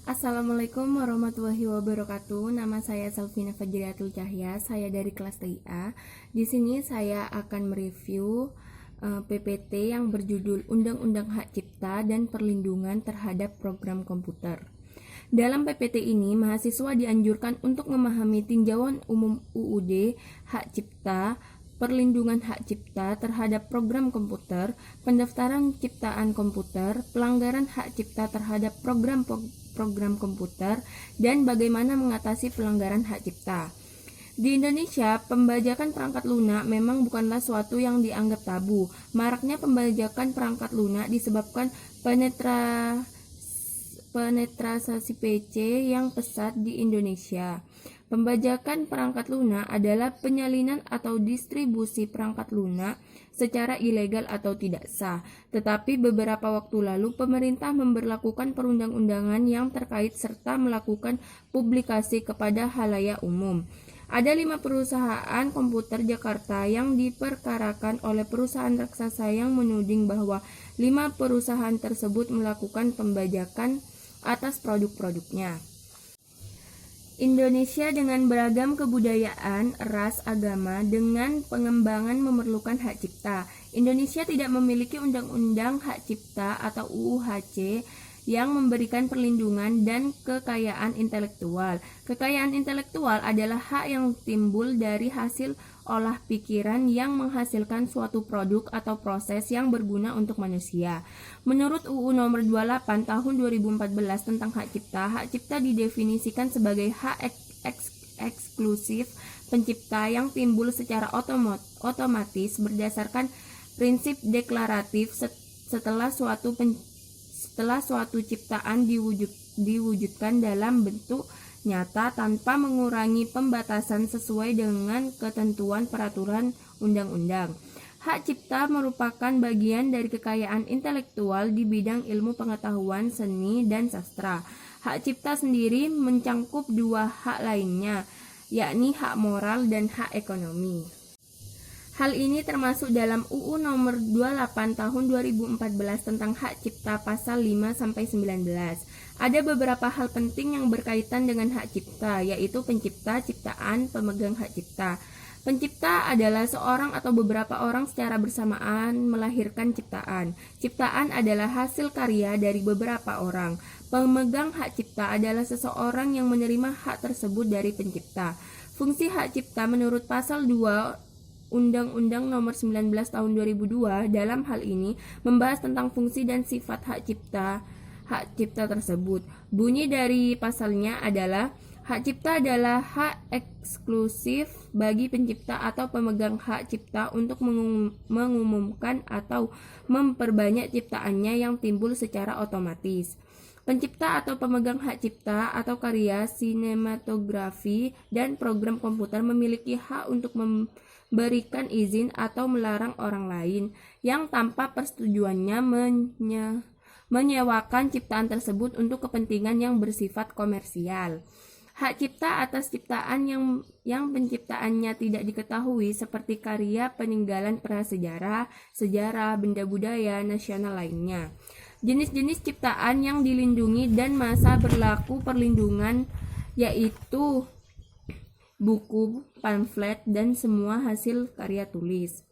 Assalamualaikum warahmatullahi wabarakatuh. Nama saya Selvina Fajriatul Cahya. Saya dari kelas TIA. Di sini saya akan mereview PPT yang berjudul Undang-Undang Hak Cipta dan Perlindungan Terhadap Program Komputer. Dalam PPT ini, mahasiswa dianjurkan untuk memahami tinjauan umum UUD Hak Cipta, perlindungan hak cipta terhadap program komputer, pendaftaran ciptaan komputer, pelanggaran hak cipta terhadap program komputer, dan bagaimana mengatasi pelanggaran hak cipta. Di Indonesia, pembajakan perangkat lunak memang bukanlah suatu yang dianggap tabu. Maraknya pembajakan perangkat lunak disebabkan penetrasi PC yang pesat di Indonesia. Pembajakan perangkat lunak adalah penyalinan atau distribusi perangkat lunak secara ilegal atau tidak sah. Tetapi beberapa waktu lalu pemerintah memberlakukan perundang-undangan yang terkait serta melakukan publikasi kepada halayak umum. Ada 5 perusahaan komputer Jakarta yang diperkarakan oleh perusahaan raksasa yang menuding bahwa 5 perusahaan tersebut melakukan pembajakan atas produk-produknya. Indonesia dengan beragam kebudayaan, ras, agama, dengan pengembangan memerlukan hak cipta. Indonesia tidak memiliki undang-undang hak cipta atau UU HC yang memberikan perlindungan dan kekayaan intelektual. Kekayaan intelektual adalah hak yang timbul dari hasil olah pikiran yang menghasilkan suatu produk atau proses yang berguna untuk manusia. Menurut UU nomor 28 tahun 2014 tentang hak cipta didefinisikan sebagai hak eksklusif pencipta yang timbul secara otomatis berdasarkan prinsip deklaratif setelah suatu ciptaan diwujudkan dalam bentuk nyata tanpa mengurangi pembatasan sesuai dengan ketentuan peraturan undang-undang. Hak cipta merupakan bagian dari kekayaan intelektual di bidang ilmu pengetahuan, seni, dan sastra. Hak cipta sendiri mencangkup 2 hak lainnya, yakni hak moral dan hak ekonomi. Hal ini termasuk dalam UU nomor 28 tahun 2014 tentang hak cipta pasal 5-19. Ada beberapa hal penting yang berkaitan dengan hak cipta, yaitu pencipta, ciptaan, pemegang hak cipta. Pencipta adalah seorang atau beberapa orang secara bersamaan melahirkan ciptaan. Ciptaan adalah hasil karya dari beberapa orang. Pemegang hak cipta adalah seseorang yang menerima hak tersebut dari pencipta. Fungsi hak cipta menurut pasal 2 Undang-Undang Nomor 19 Tahun 2002 dalam hal ini membahas tentang fungsi dan sifat hak cipta tersebut. Bunyi dari pasalnya adalah hak cipta adalah hak eksklusif bagi pencipta atau pemegang hak cipta untuk mengumumkan atau memperbanyak ciptaannya yang timbul secara otomatis. Pencipta atau pemegang hak cipta atau karya sinematografi dan program komputer memiliki hak untuk memberikan izin atau melarang orang lain yang tanpa persetujuannya menyewakan ciptaan tersebut untuk kepentingan yang bersifat komersial. Hak cipta atas ciptaan yang penciptaannya tidak diketahui seperti karya peninggalan prasejarah, sejarah, benda budaya nasional lainnya. Jenis-jenis ciptaan yang dilindungi dan masa berlaku perlindungan yaitu buku, pamflet, dan semua hasil karya tulis,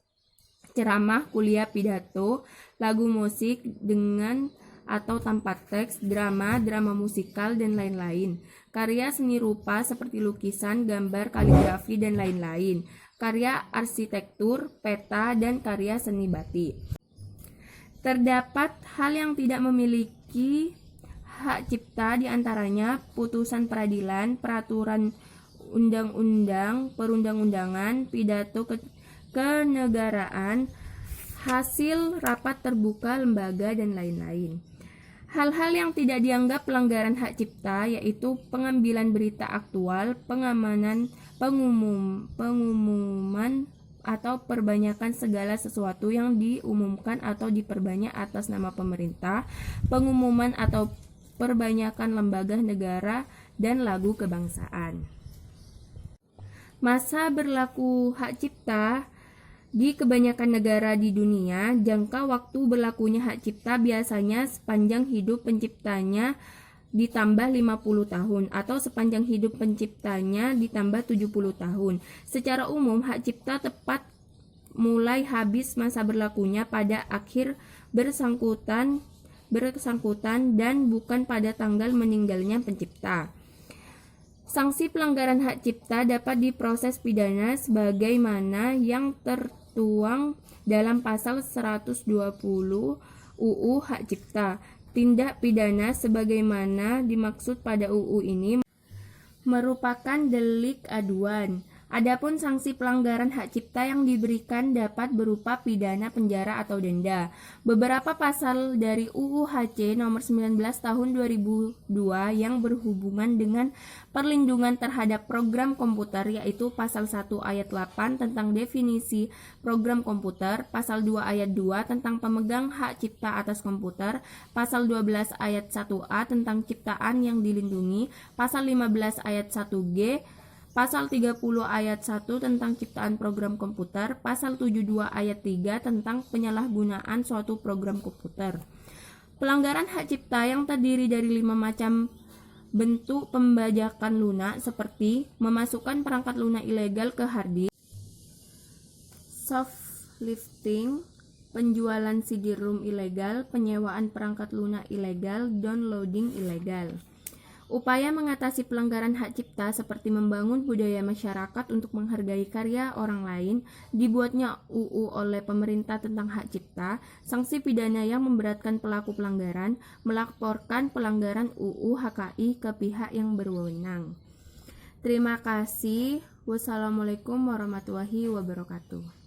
ceramah, kuliah, pidato, lagu musik dengan atau tanpa teks, drama musikal, dan lain-lain. Karya seni rupa seperti lukisan, gambar, kaligrafi, dan lain-lain. Karya arsitektur, peta, dan karya seni batik. Terdapat hal yang tidak memiliki hak cipta diantaranya putusan peradilan, peraturan undang-undang, perundang-undangan, pidato kenegaraan, hasil rapat terbuka lembaga, dan lain-lain. Hal-hal yang tidak dianggap pelanggaran hak cipta yaitu pengambilan berita aktual, pengumuman atau perbanyakan segala sesuatu yang diumumkan atau diperbanyak atas nama pemerintah, pengumuman atau perbanyakan lembaga negara, dan lagu kebangsaan. Masa berlaku hak cipta Di kebanyakan negara di dunia, jangka waktu berlakunya hak cipta biasanya sepanjang hidup penciptanya ditambah 50 tahun atau sepanjang hidup penciptanya ditambah 70 tahun. Secara umum, hak cipta tepat mulai habis masa berlakunya pada akhir bersangkutan dan bukan pada tanggal meninggalnya pencipta. Sanksi pelanggaran hak cipta dapat diproses pidana sebagaimana yang tertuang dalam pasal 120 UU Hak Cipta. Tindak pidana sebagaimana dimaksud pada UU ini merupakan delik aduan. Adapun sanksi pelanggaran hak cipta yang diberikan dapat berupa pidana penjara atau denda. Beberapa pasal dari UU HC nomor 19 tahun 2002 yang berhubungan dengan perlindungan terhadap program komputer, yaitu pasal 1 ayat 8 tentang definisi program komputer, pasal 2 ayat 2 tentang pemegang hak cipta atas komputer, pasal 12 ayat 1A tentang ciptaan yang dilindungi, pasal 15 ayat 1G, pasal 30 ayat 1 tentang ciptaan program komputer, pasal 72 ayat 3 tentang penyalahgunaan suatu program komputer. Pelanggaran hak cipta yang terdiri dari 5 macam bentuk pembajakan lunak seperti memasukkan perangkat lunak ilegal ke hard disk, shoplifting, penjualan CD-ROM ilegal, penyewaan perangkat lunak ilegal, downloading ilegal. Upaya mengatasi pelanggaran hak cipta seperti membangun budaya masyarakat untuk menghargai karya orang lain, dibuatnya UU oleh pemerintah tentang hak cipta, sanksi pidana yang memberatkan pelaku pelanggaran, melaporkan pelanggaran UU HKI ke pihak yang berwenang. Terima kasih. Wassalamualaikum warahmatullahi wabarakatuh.